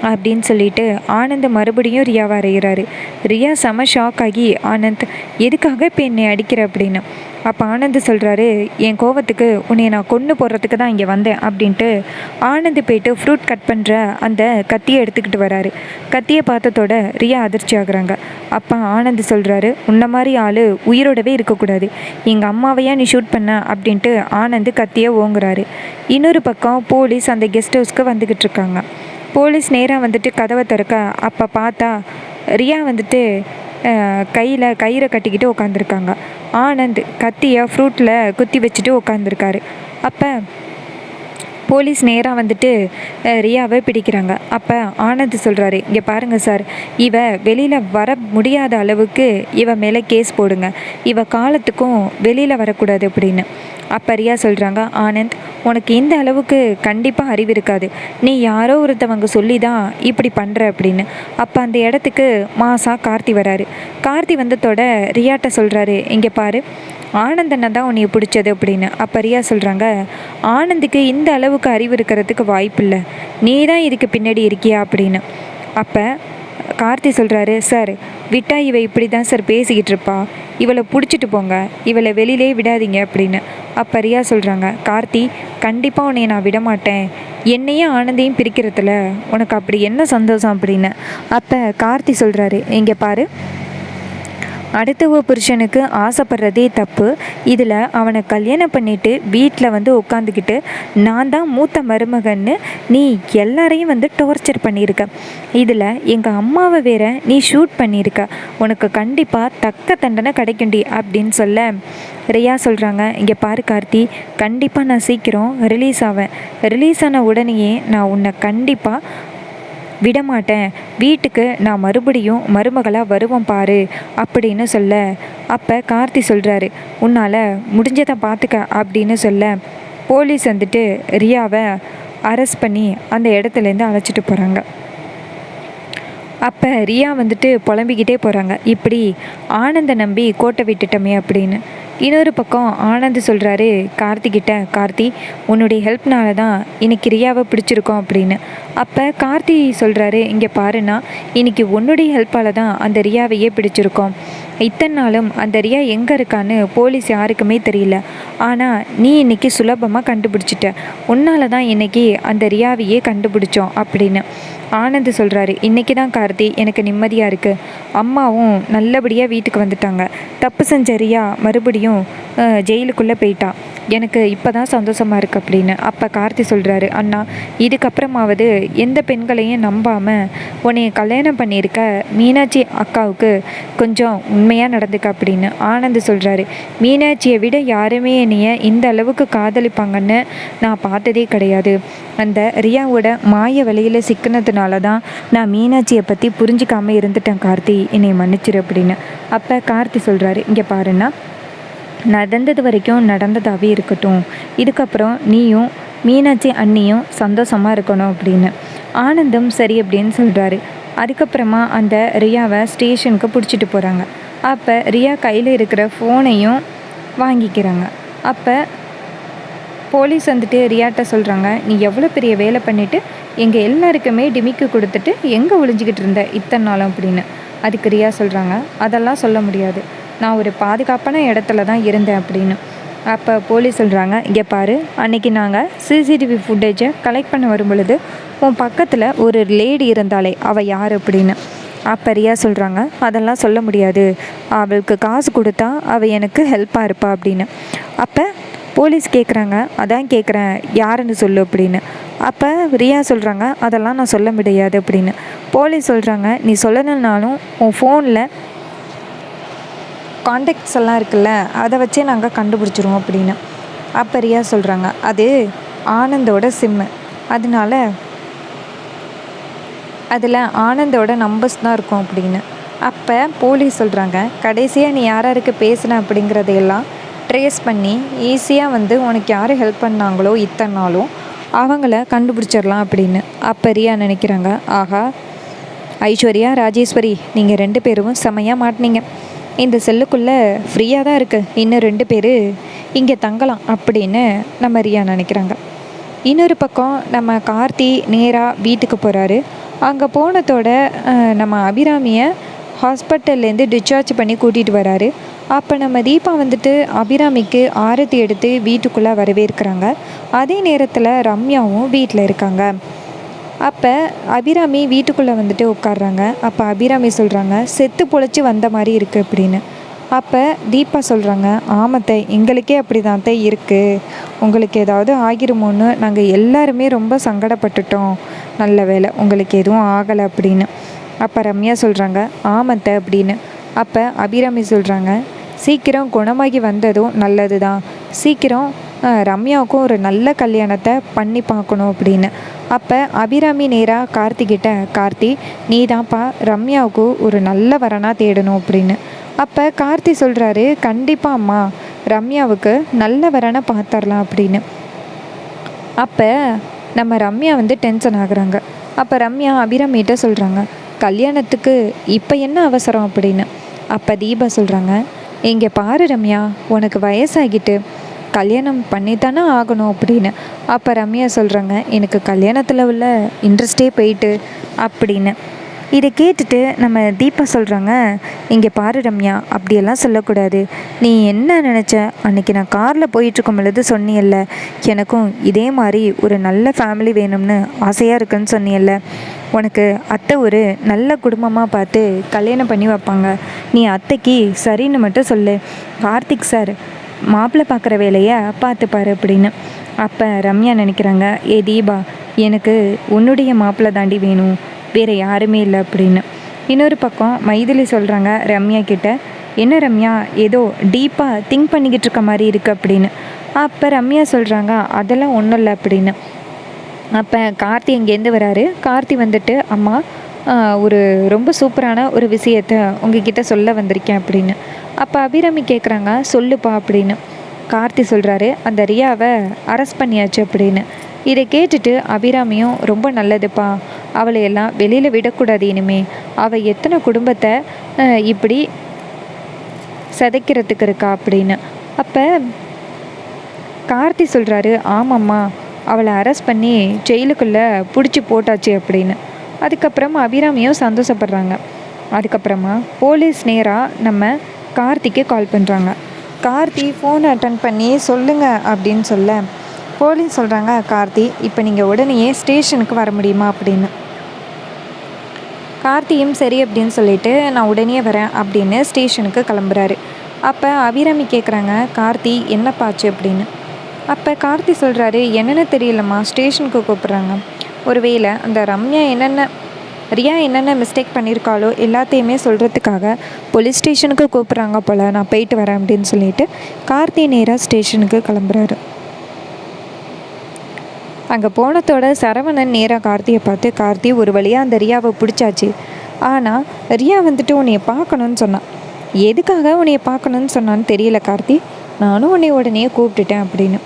அப்படின்னு சொல்லிட்டு ஆனந்த் மறுபடியும் ரியாவை அறையிறாரு. ரியா செம ஷாக் ஆகி, ஆனந்த் எதுக்காக இப்போ என்னை அடிக்கிற அப்படின்னு. அப்போ ஆனந்த் சொல்கிறாரு, என் கோவத்துக்கு உன்னை நான் கொன்று போடுறதுக்கு தான் இங்கே வந்தேன் அப்படின்ட்டு ஆனந்த் போயிட்டு ஃப்ரூட் கட் பண்ணுற அந்த கத்தியை எடுத்துக்கிட்டு வராரு. கத்தியை பார்த்ததோட ரியா அதிர்ச்சி ஆகுறாங்க. அப்போ ஆனந்த் சொல்கிறாரு, உன்ன மாதிரி ஆள் உயிரோடவே இருக்கக்கூடாது, எங்கள் அம்மாவையா நீ ஷூட் பண்ண அப்படின்ட்டு ஆனந்த் கத்தியை ஓங்குறாரு. இன்னொரு பக்கம் போலீஸ் அந்த கெஸ்ட் ஹவுஸ்க்கு வந்துக்கிட்டு இருக்காங்க. போலீஸ் நேராக வந்துட்டு கதவை திறக்க, அப்போ பார்த்தா ரியா வந்துட்டு கையில் கயிறை கட்டிக்கிட்டு உட்காந்துருக்காங்க. ஆனந்த் கத்தியை ஃப்ரூட்டில் குத்தி வச்சுட்டு உட்காந்துருக்காரு. அப்போ போலீஸ் நேராக வந்துட்டு ரியாவை பிடிக்கிறாங்க. அப்போ ஆனந்த் சொல்கிறாரு, இங்கே பாருங்கள் சார், இவ வெளியில் வர முடியாத அளவுக்கு இவ மேலே கேஸ் போடுங்க, இவ காலத்துக்கும் வெளியில் வரக்கூடாது அப்படின்னு. அப்போ ரியா சொல்கிறாங்க, ஆனந்த் உனக்கு இந்த அளவுக்கு கண்டிப்பாக அறிவு இருக்காது, நீ யாரோ ஒருத்தவங்க சொல்லி தான் இப்படி பண்ணுற அப்படின்னு. அப்போ அந்த இடத்துக்கு மாசா கார்த்தி வராரு. கார்த்தி வந்ததோட ரியாட்ட சொல்கிறாரு, இங்கே பாரு, ஆனந்தனை தான் உன்னைய பிடிச்சது அப்படின்னு. அப்போ ரியா சொல்கிறாங்க, ஆனந்துக்கு இந்த அளவுக்கு அறிவு இருக்கிறதுக்கு வாய்ப்பு இல்லை, நீ தான் இதுக்கு பின்னாடி இருக்கியா அப்படின்னு. அப்போ கார்த்தி சொல்கிறாரு, சார் விட்டா இவ இப்படி தான் சார் பேசிக்கிட்டு இருப்பா, இவளை பிடிச்சிட்டு போங்க, இவளை வெளியிலே விடாதீங்க அப்படின்னு. அப்போ ரியா சொல்கிறாங்க, கார்த்தி கண்டிப்பாக உன்னை நான் விடமாட்டேன், என்னையும் ஆனந்தையும் பிரிக்கிறதுல உனக்கு அப்படி என்ன சந்தோஷம் அப்படின்னு. அப்போ கார்த்தி சொல்கிறாரு, இங்கே பாரு, அடுத்த புருஷனுக்கு ஆசைப்படுறதே தப்பு, இதில் அவனை கல்யாணம் பண்ணிவிட்டு வீட்டில் வந்து உட்காந்துக்கிட்டு நான் தான் மூத்த மருமகன்னு நீ எல்லாரையும் வந்து டார்ச்சர் பண்ணியிருக்க, இதில் எங்கள் அம்மாவை வேற நீ ஷூட் பண்ணியிருக்க, உனக்கு கண்டிப்பாக தக்க தண்டனை கிடைக்கும்டி அப்படின்னு சொல்ல ரியா சொல்கிறாங்க, இங்கே பாரு கார்த்தி, கண்டிப்பாக நான் சீக்கிரம் ரிலீஸ் ஆன உடனேயே நான் உன்னை கண்டிப்பாக விடமாட்டேன், வீட்டுக்கு நான் மறுபடியும் மருமகளாக வருவோம் பாரு அப்படின்னு சொல்ல. அப்போ கார்த்தி சொல்கிறாரு, உன்னால் முடிஞ்சதை பார்த்துக்க அப்படின்னு சொல்ல போலீஸ் வந்துட்டு ரியாவை அரெஸ்ட் பண்ணி அந்த இடத்துலேருந்து அழைச்சிட்டு போகிறாங்க. அப்போ ரியா வந்துட்டு புலம்பிக்கிட்டே போகிறாங்க, இப்படி ஆனந்தை நம்பி கோட்டை விட்டுட்டோமே அப்படின்னு. இன்னொரு பக்கம் ஆனந்த் சொல்கிறாரு கார்த்திகிட்ட, கார்த்தி உன்னுடைய ஹெல்ப்னால தான் இன்னைக்கு ரியாவை பிடிச்சிருக்கோம் அப்படின்னு. அப்போ கார்த்தி சொல்கிறாரு, இங்கே பாருன்னா, இன்னைக்கு உன்னுடைய ஹெல்ப்பால் தான் அந்த ரியாவையே பிடிச்சிருக்கோம், இத்தனை நாளும் அந்த ரியா எங்கே இருக்கான்னு போலீஸ் யாருக்குமே தெரியல, ஆனால் நீ இன்னைக்கு சுலபமாக கண்டுபிடிச்சிட்ட, உன்னால தான் இன்னைக்கு அந்த ரியாவையே கண்டுபிடிச்சோம் அப்படின்னு. ஆனந்த் சொல்கிறாரு, இன்றைக்கி தான் கார்த்தி எனக்கு நிம்மதியாக இருக்குது, அம்மாவும் நல்லபடியாக வீட்டுக்கு வந்துட்டாங்க, தப்பு செஞ்ச ரியா மறுபடியும் ஜெயிலுக்குள்ளே போயிட்டா, எனக்கு இப்போ தான் சந்தோஷமாக இருக்குது அப்படின்னு. அப்போ கார்த்தி சொல்கிறாரு, அண்ணா இதுக்கப்புறமாவது எந்த பெண்களையும் நம்பாமல் உன்னைய கல்யாணம் பண்ணியிருக்க மீனாட்சி அக்காவுக்கு கொஞ்சம் உண்மையாக நடந்துக்க அப்படின்னு. ஆனந்த் சொல்கிறாரு, மீனாட்சியை விட யாருமே என்னைய இந்த அளவுக்கு காதலிப்பாங்கன்னு நான் பார்த்ததே கிடையாது, அந்த ரியாவோட மாய வழியில் சிக்கினதுனால தான் நான் மீனாட்சியை பற்றி புரிஞ்சிக்காமல் இருந்துட்டேன் கார்த்தி, என்னை மன்னிச்சிரு அப்படின்னு. அப்போ கார்த்தி சொல்கிறாரு, இங்கே பாருன்னா, நடந்தது வரைக்கும் நடந்ததாகவே இருக்கட்டும், இதுக்கப்புறம் நீயும் மீனாட்சி அண்ணியும் சந்தோஷமாக இருக்கணும் அப்படின்னு. ஆனந்தும் சரி அப்படின்னு சொல்கிறாரு. அதுக்கப்புறமா அந்த ரியாவை ஸ்டேஷனுக்கு பிடிச்சிட்டு போகிறாங்க. அப்போ ரியா கையில் இருக்கிற ஃபோனையும் வாங்கிக்கிறாங்க. அப்போ போலீஸ் வந்துட்டு ரியாட்ட சொல்கிறாங்க, நீ எவ்வளோ பெரிய வேலை பண்ணிவிட்டு எங்கள் எல்லாருக்குமே டிமிக்கு கொடுத்துட்டு எங்கே ஒளிஞ்சிக்கிட்டு இருந்த இத்தனை நாளும் அப்படின்னு. அதுக்கு ரியா சொல்கிறாங்க, அதெல்லாம் சொல்ல முடியாது, நான் ஒரு பாதுகாப்பான இடத்துல தான் இருந்தேன் அப்படின்னு. அப்போ போலீஸ் சொல்கிறாங்க, இங்கே பாரு, அன்றைக்கி நாங்கள் சிசிடிவி ஃபுட்டேஜை கலெக்ட் பண்ண வரும் பொழுது உன் பக்கத்தில் ஒரு லேடி இருந்தாலே அவள் யார் அப்படின்னு. அப்போ ரியா சொல்கிறாங்க, அதெல்லாம் சொல்ல முடியாது, அவளுக்கு காசு கொடுத்தா அவள் எனக்கு ஹெல்ப்பாக இருப்பா அப்படின்னு. அப்போ போலீஸ் கேட்குறாங்க, அதான் கேட்குறேன் யாருன்னு சொல்லு அப்படின்னு. அப்போ ரியா சொல்கிறாங்க, அதெல்லாம் நான் சொல்ல முடியாது அப்படின்னு. போலீஸ் சொல்கிறாங்க, நீ சொல்லணுன்னாலும் உன் ஃபோனில் கான்டாக்ட்ஸ் எல்லாம் இருக்குல்ல, அதை வச்சே நாங்கள் கண்டுபிடிச்சிருவோம் அப்படின்னு. அப்போ ரியா சொல்கிறாங்க, அது ஆனந்தோட சிம்மு, அதனால அதில் ஆனந்தோட நம்பர்ஸ் தான் இருக்கும் அப்படின்னு. அப்போ போலீஸ் சொல்கிறாங்க, கடைசியாக நீ யாராருக்கு பேசின அப்படிங்கிறதையெல்லாம் ட்ரேஸ் பண்ணி ஈஸியாக உனக்கு யார் ஹெல்ப் பண்ணாங்களோ இத்தனை நாளும் அவங்கள கண்டுபிடிச்சிடலாம் அப்படின்னு. அப்போ ரியா நினைக்கிறாங்க, ஆஹா ஐஸ்வர்யா, ராஜேஸ்வரி, நீங்கள் 2 பேரும் செமையாக மாட்டினீங்க, இந்த செல்லுக்குள்ளே ஃப்ரீயாக தான் இருக்குது, இன்னும் 2 பேர் இங்கே தங்கலாம் அப்படின்னு நம்ம ரியா நினைக்கிறாங்க. இன்னொரு பக்கம் நம்ம கார்த்தி நேராக வீட்டுக்கு போகிறாரு. அங்கே போனதோட நம்ம அபிராமியை ஹாஸ்பிட்டல்லேருந்து டிஸ்சார்ஜ் பண்ணி கூட்டிகிட்டு வராரு. அப்போ நம்ம தீபா அபிராமிக்கு ஆரத்தி எடுத்து வீட்டுக்குள்ளே வரவேற்கிறாங்க. அதே நேரத்தில் ரம்யாவும் வீட்டில் இருக்காங்க. அப்போ அபிராமி வீட்டுக்குள்ளே உட்காடுறாங்க. அப்போ அபிராமி சொல்கிறாங்க, செத்து பொழைச்சி வந்த மாதிரி இருக்குது அப்படின்னு. அப்போ தீபா சொல்கிறாங்க, ஆமத்தை, எங்களுக்கே அப்படி தான் இருக்குது, உங்களுக்கு ஏதாவது ஆகிருமோன்னு நாங்கள் எல்லாருமே ரொம்ப சங்கடப்பட்டுட்டோம், நல்ல வேலை உங்களுக்கு எதுவும் ஆகலை அப்படின்னு. அப்போ ரம்யா சொல்கிறாங்க, ஆமத்தை அப்படின்னு. அப்போ அபிராமி சொல்கிறாங்க, சீக்கிரம் குணமாகி வந்ததும் நல்லது தான், சீக்கிரம் ரம்யாவுக்கும் ஒரு நல்ல கல்யாணத்தை பண்ணி பார்க்கணும் அப்படின்னு. அப்போ அபிராமி நேராக கார்த்திகிட்ட, கார்த்தி நீ தான்ப்பா ரம்யாவுக்கு ஒரு நல்ல வரனாக தேடணும் அப்படின்னு. அப்போ கார்த்தி சொல்கிறாரு, கண்டிப்பாக அம்மா, ரம்யாவுக்கு நல்ல வரனை பார்த்துடலாம் அப்படின்னு. அப்போ நம்ம ரம்யா டென்ஷன் ஆகுறாங்க. அப்போ ரம்யா அபிராமிகிட்ட சொல்கிறாங்க, கல்யாணத்துக்கு இப்போ என்ன அவசரம் அப்படின்னு. அப்போ தீபா சொல்கிறாங்க, இங்கே பாரு ரம்யா, உனக்கு வயசாகிட்டு கல்யாணம் பண்ணித்தானே ஆகணும் அப்படின்னு. அப்போ ரம்யா சொல்கிறாங்க, எனக்கு கல்யாணத்தில் உள்ள இன்ட்ரெஸ்டே போயிட்டு அப்படின்னு. இதை கேட்டுட்டு நம்ம தீபா சொல்கிறாங்க, இங்கே பாரு ரம்யா, அப்படியெல்லாம் சொல்லக்கூடாது, நீ என்ன நினச்ச, அன்றைக்கி நான் காரில் போயிட்டுருக்கும் பொழுது சொன்னியல்ல, எனக்கும் இதே மாதிரி ஒரு நல்ல ஃபேமிலி வேணும்னு ஆசையாக இருக்குன்னு சொன்னியல்ல, உனக்கு அத்தை ஒரு நல்ல குடும்பமாக பார்த்து கல்யாணம் பண்ணி வைப்பாங்க, நீ அத்தைக்கு சரின்னு மட்டும் சொல்லு, கார்த்திக் சார் மாப்பிள்ளை பார்க்குற வேலையை பார்த்துப்பாரு அப்படின்னு. அப்போ ரம்யா நினைக்கிறாங்க, ஏ தீபா, எனக்கு உன்னுடைய மாப்பிள்ளை தாண்டி வேணும், வேறு யாருமே இல்லை அப்படின்னு. இன்னொரு பக்கம் மைதிலி சொல்கிறாங்க ரம்யா கிட்ட, என்ன ரம்யா, ஏதோ டீப்பாக திங்க் பண்ணிக்கிட்டு இருக்க மாதிரி இருக்குது அப்படின்னு. அப்போ ரம்யா சொல்கிறாங்க, அதெல்லாம் ஒன்றும் இல்லை அப்படின்னு. அப்போ கார்த்தி இங்கேருந்து வராரு. கார்த்தி அம்மா, ஒரு ரொம்ப சூப்பரான ஒரு விஷயத்தை உங்ககிட்ட சொல்ல வந்திருக்கேன் அப்படின்னு. அப்போ அபிராமி கேட்குறாங்க, சொல்லுப்பா அப்படின்னு. கார்த்தி சொல்கிறாரு, அந்த ரியாவை அரெஸ்ட் பண்ணியாச்சு அப்படின்னு. இதை கேட்டுட்டு அபிராமியும், ரொம்ப நல்லதுப்பா, அவளையெல்லாம் வெளியில் விடக்கூடாது இனிமே, அவள் எத்தனை குடும்பத்தை இப்படி சதைக்கிறதுக்கு இருக்கா அப்படின்னு. அப்போ கார்த்தி சொல்கிறாரு, ஆமாம்மா, அவளை அரெஸ்ட் பண்ணி ஜெயிலுக்குள்ளே பிடிச்சி போட்டாச்சு அப்படின்னு. அதுக்கப்புறமா அபிராமியும் சந்தோஷப்படுறாங்க. அதுக்கப்புறமா போலீஸ் நேராக நம்ம கார்த்திக்கு கால் பண்ணுறாங்க. கார்த்தி ஃபோன் அட்டன் பண்ணி சொல்லுங்க அப்படின்னு சொல்ல, போலீஸ் சொல்கிறாங்க, கார்த்தி இப்போ நீங்கள் உடனே ஸ்டேஷனுக்கு வர முடியுமா அப்படின்னு. கார்த்தியும் சரி அப்படின்னு சொல்லிட்டு, நான் உடனே வரேன் அப்படின்னு ஸ்டேஷனுக்கு கிளம்புறாரு. அப்போ அபிராமி கேட்குறாங்க, கார்த்தி என்னப்பாச்சு அப்படின்னு. அப்போ கார்த்தி சொல்கிறாரு, என்னென்னு தெரியலம்மா, ஸ்டேஷனுக்கு கூப்பிட்றாங்க, ஒருவேளை அந்த ரியா என்னென்ன மிஸ்டேக் பண்ணியிருக்காளோ எல்லாத்தையுமே சொல்கிறதுக்காக போலீஸ் ஸ்டேஷனுக்கு கூப்பிட்றாங்க போல், நான் போயிட்டு வரேன் அப்படின்னு சொல்லிட்டு கார்த்தி நேராக ஸ்டேஷனுக்கு கிளம்புறாரு. அங்கே போனதோட சரவணன் நேராக கார்த்தியை பார்த்து, கார்த்தி ஒரு வழியாக அந்த ரியாவை பிடிச்சாச்சு, ஆனால் ரியா உன்னைய பார்க்கணுன்னு சொன்னான், எதுக்காக உன்னைய பார்க்கணுன்னு சொன்னான்னு தெரியல கார்த்தி, நானும் உன்னை உடனே கூப்பிட்டுட்டேன் அப்படின்னு.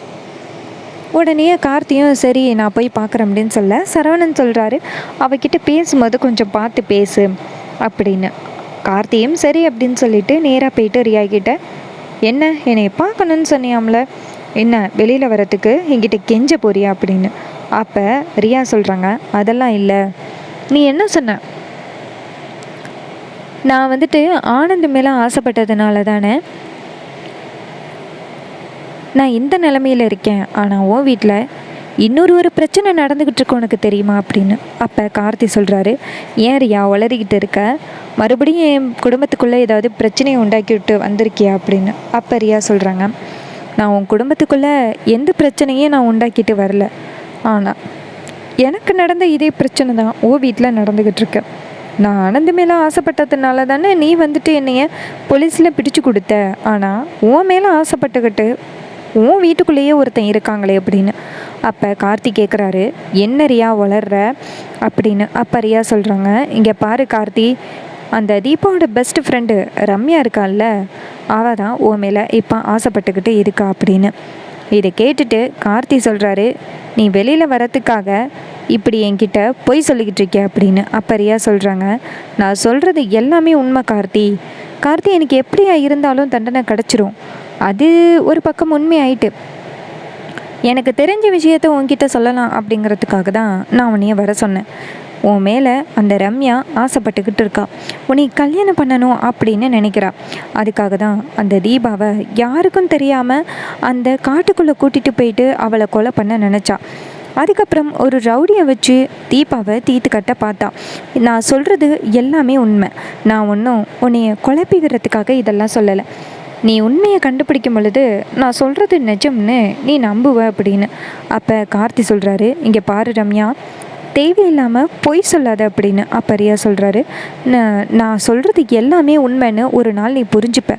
உடனே கார்த்தியும் சரி நான் போய் பார்க்குறேன் அப்படின்னு சொல்ல, சரவணன் சொல்கிறாரு, அவகிட்ட பேசும்போது கொஞ்சம் பார்த்து பேசு அப்படின்னு. கார்த்தியும் சரி அப்படின்னு சொல்லிட்டு நேராக போயிட்டு ரியா கிட்ட, என்ன என்னை பார்க்கணுன்னு சொன்னியாம்ல, என்ன வெளியில் வரத்துக்கு என்கிட்ட கெஞ்ச போறியா அப்படின்னு. அப்போ ரியா சொல்கிறாங்க, அதெல்லாம் இல்லை. நீ என்ன சொன்ன? நான் வந்துட்டு ஆனந்த் மேலே ஆசைப்பட்டதுனால தானே நான் இந்த நிலமையில் இருக்கேன். ஆனால் உன் வீட்டில் ஒரு பிரச்சனை நடந்துக்கிட்டு இருக்கு, உனக்கு தெரியுமா அப்படின்னு. அப்போ கார்த்தி சொல்கிறாரு, ஏன் ரியா உளறிக்கிட்டு இருக்க? மறுபடியும் என் குடும்பத்துக்குள்ளே ஏதாவது பிரச்சனையை உண்டாக்கி விட்டு வந்திருக்கியா அப்படின்னு. அப்போ ரியா சொல்கிறாங்க, நான் உன் குடும்பத்துக்குள்ளே எந்த பிரச்சனையும் நான் உண்டாக்கிட்டு வரல. ஆனால் எனக்கு நடந்த இதே பிரச்சனை தான் உன் வீட்டில் நடந்துக்கிட்டு இருக்கு. நான் ஆனந்த் மேலே ஆசைப்பட்டதுனால தானே நீ வந்துட்டு என்னைய போலீஸில் பிடிச்சு கொடுத்த. ஆனால் உன் மேலே ஆசைப்பட்டுக்கிட்டு உன் வீட்டுக்குள்ளேயே ஒருத்தன் இருக்காங்களே அப்படின்னு. அப்போ கார்த்தி கேட்குறாரு, என்ன ரியா வளர்ற அப்படின்னு. அப்போ ரியா சொல்கிறாங்க, இங்கே பாரு கார்த்தி, அந்த தீபாவோட பெஸ்ட் ஃப்ரெண்டு ரம்யா இருக்கால்ல, அவள் தான் உன் மேலே இப்போ ஆசைப்பட்டுக்கிட்டு இருக்கா அப்படின்னு. இதை கேட்டுட்டு கார்த்தி சொல்கிறாரு, நீ வெளியில் வரத்துக்காக இப்படி என்கிட்ட பொய் சொல்லிக்கிட்டு இருக்க அப்படின்னு. அப்போ ரியா சொல்கிறாங்க, நான் சொல்கிறது எல்லாமே உண்மை கார்த்தி. கார்த்தி எனக்கு எப்படியா இருந்தாலும் தண்டனை கிடச்சிரும். அது ஒரு பக்கம் உண்மையாயிட்டு எனக்கு தெரிஞ்ச விஷயத்த உன்கிட்ட சொல்லலாம் அப்படிங்கிறதுக்காக தான் நான் உன்னைய வர சொன்னேன். உன் மேலே அந்த ரம்யா ஆசைப்பட்டுக்கிட்டு இருக்கா, உன்னை கல்யாணம் பண்ணணும் அப்படின்னு நினைக்கிறா. அதுக்காக தான் அந்த தீபாவை யாருக்கும் தெரியாமல் அந்த காட்டுக்குள்ளே கூட்டிகிட்டு போயிட்டு அவளை கொலை பண்ண நினச்சா. அதுக்கப்புறம் ஒரு ரவுடியை வச்சு தீபாவை தீர்த்து கட்ட பார்த்தா. நான் சொல்கிறது எல்லாமே உண்மை. நான் ஒன்றும் உன்னைய குழப்பி விடுறதுக்காக இதெல்லாம் சொல்லலை. நீ உண்மையை கண்டுபிடிக்கும் பொழுது நான் சொல்கிறது நிஜம்னு நீ நம்புவ அப்படின்னு. அப்போ கார்த்தி சொல்கிறாரு, இங்கே பாரு ரம்யா, தேவையில்லாமல் பொய் சொல்லாத அப்படின்னு. அப்போ ரியா சொல்கிறாரு, நான் சொல்கிறது எல்லாமே உண்மைன்னு ஒரு நாள் நீ புரிஞ்சுப்ப.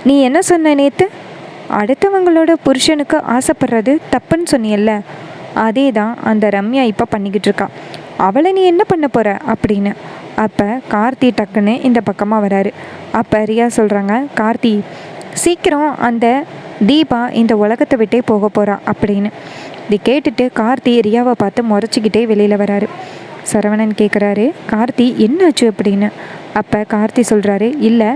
நீ என்ன சொன்ன நேற்று? அடுத்தவங்களோட புருஷனுக்கு ஆசைப்படுறது தப்புன்னு சொன்னியல்ல, அதே தான் அந்த ரம்யா இப்போ பண்ணிக்கிட்டு இருக்கா. அவளை நீ என்ன பண்ண போகிற அப்படின்னு. அப்போ கார்த்தி டக்குன்னு இந்த பக்கமாக வராரு. அப்போ ரியா சொல்கிறாங்க, கார்த்தி சீக்கிரம் அந்த தீபா இந்த உலகத்தை விட்டே போக போகிறா அப்படின்னு. இதை கேட்டுட்டு கார்த்தி ரியாவை பார்த்து முறைச்சிக்கிட்டே வெளியில் வராரு. சரவணன் கேட்குறாரு, கார்த்தி என்னாச்சு அப்படின்னு. அப்போ கார்த்தி சொல்கிறாரு, இல்லை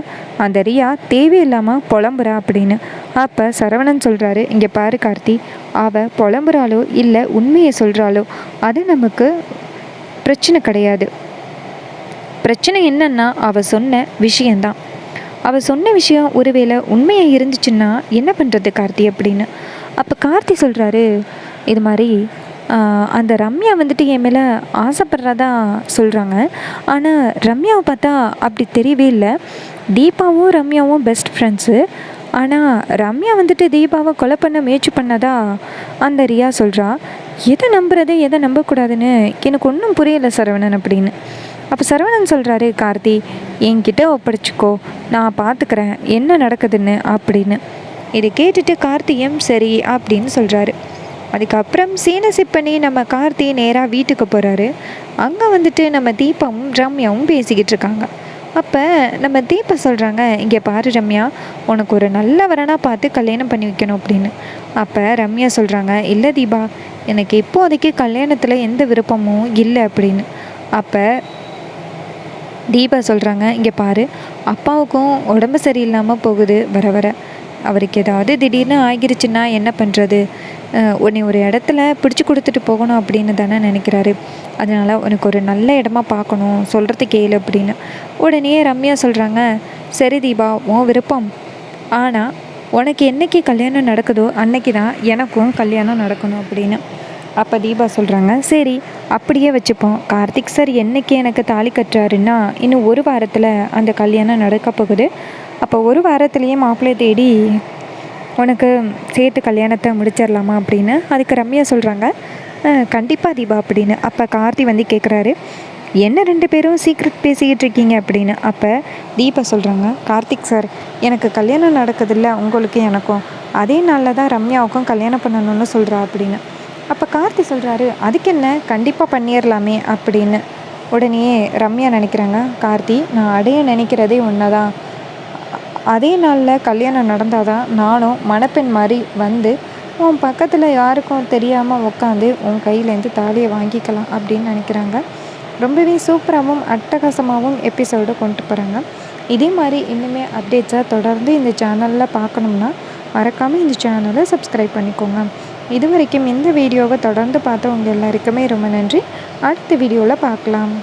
அந்த ரியா தேவையில்லாமல் புலம்புறா அப்படின்னு. அப்போ சரவணன் சொல்கிறாரு, இங்கே பாரு கார்த்தி, அவள் புலம்புறாளோ இல்லை உண்மையை சொல்கிறாளோ அது நமக்கு பிரச்சனை கிடையாது. பிரச்சனை என்னன்னா அவள் சொன்ன விஷயந்தான். அவள் சொன்ன விஷயம் ஒருவேளை உண்மையாக இருந்துச்சுன்னா என்ன பண்ணுறது கார்த்தி அப்படின்னு. அப்போ கார்த்தி சொல்கிறாரு, இது மாதிரி அந்த ரம்யா வந்துட்டு என் மேலே ஆசைப்படுறதா சொல்கிறாங்க. ஆனால் ரம்யாவை பார்த்தா அப்படி தெரியவே இல்லை. தீபாவும் ரம்யாவும் பெஸ்ட் ஃப்ரெண்ட்ஸு. ஆனால் ரம்யா வந்துட்டு தீபாவை கொலை பண்ண முயற்சி பண்ணதா அந்த ரியா சொல்கிறா. எதை நம்புறது எதை நம்பக்கூடாதுன்னு எனக்கு ஒன்றும் புரியலை சரவணன் அப்படின்னு. அப்போ சரவணன் சொல்கிறாரு, கார்த்தி என்கிட்ட ஒப்படைச்சிக்கோ, நான் பார்த்துக்கிறேன் என்ன நடக்குதுன்னு அப்படின்னு. இதை கேட்டுட்டு கார்த்தியும் சரி அப்படின்னு சொல்கிறாரு. அதுக்கப்புறம் சீனசிப் பண்ணி நம்ம கார்த்தி நேராக வீட்டுக்கு போகிறாரு. அங்கே வந்துட்டு நம்ம தீபாவும் ரம்யாவும் பேசிக்கிட்டு இருக்காங்க. அப்போ நம்ம தீபா சொல்கிறாங்க, இங்கே பாரு ரம்யா, உனக்கு ஒரு நல்ல வரனாக பார்த்து கல்யாணம் பண்ணி வைக்கணும் அப்படின்னு. அப்போ ரம்யா சொல்கிறாங்க, இல்லை தீபா, எனக்கு இப்போதைக்கு கல்யாணத்தில் எந்த விருப்பமும் இல்லை அப்படின்னு. அப்போ தீபா சொல்கிறாங்க, இங்கே பாரு, அப்பாவுக்கும் உடம்பு சரியில்லாமல் போகுது வர வர. அவருக்கு ஏதாவது திடீர்னு ஆகிருச்சுன்னா என்ன பண்ணுறது? உன்னை ஒரு இடத்துல பிடிச்சி கொடுத்துட்டு போகணும் அப்படின்னு தானே நினைக்கிறாரு. அதனால் உனக்கு ஒரு நல்ல இடமா பார்க்கணும், சொல்கிறது கேளு அப்படின்னு. உடனே ரம்யா சொல்கிறாங்க, சரி தீபா, உன் விருப்பம். ஆனால் உனக்கு என்றைக்கு கல்யாணம் நடக்குதோ அன்னைக்கு தான் எனக்கும் கல்யாணம் நடக்கணும் அப்படின்னு. அப்போ தீபா சொல்கிறாங்க, சரி அப்படியே வச்சுப்போம். கார்த்திக் சார் என்றைக்கு எனக்கு தாலி கட்டுறாருன்னா இன்னும் ஒரு வாரத்தில் அந்த கல்யாணம் நடக்க போகுது. அப்போ ஒரு வாரத்துலேயே மாப்பிள்ளை தேடி உனக்கு சேர்த்து கல்யாணத்தை முடிச்சிடலாமா அப்படின்னு. அதுக்கு ரம்யா சொல்கிறாங்க, கண்டிப்பாக தீபா அப்படின்னு. அப்போ கார்த்தி வந்து கேட்குறாரு, என்ன 2 பேரும் சீக்ரெட் பேசிக்கிட்டு இருக்கீங்க அப்படின்னு. அப்போ தீபா சொல்கிறாங்க, கார்த்திக் சார், எனக்கு கல்யாணம் நடக்குதில்ல உங்களுக்கு எனக்கும், அதே நாளில் தான் ரம்யாவுக்கும் கல்யாணம் பண்ணணும்னு சொல்கிறா அப்படின்னு. அப்போ கார்த்தி சொல்கிறாரு, அதுக்கு என்ன, கண்டிப்பாக பண்ணிடலாமே அப்படின்னு. உடனே ரம்யா நினைக்கிறாங்க, கார்த்தி நான் அடைய நினைக்கிறதே ஒன்று தான், அதே நாளில் கல்யாணம் நடந்தால் தான் நானும் மணப்பெண் மாதிரி வந்து உன் பக்கத்தில் யாருக்கும் தெரியாமல் உட்காந்து உன் கையிலேருந்து தாலியை வாங்கிக்கலாம் அப்படின்னு நினைக்கிறாங்க. ரொம்பவே சூப்பராகவும் அட்டகாசமாகவும் எபிசோடு கொண்டு போகிறாங்க. இதே மாதிரி இன்னுமே அப்டேட்ஸாக தொடர்ந்து இந்த சேனலில் பார்க்கணும்னா மறக்காமல் இந்த சேனலை சப்ஸ்கிரைப் பண்ணிக்கோங்க. இது வரைக்கும் இந்த வீடியோவை தொடர்ந்து பார்த்தவங்க எல்லாருக்குமே ரொம்ப நன்றி. அடுத்த வீடியோவில் பார்க்கலாம்.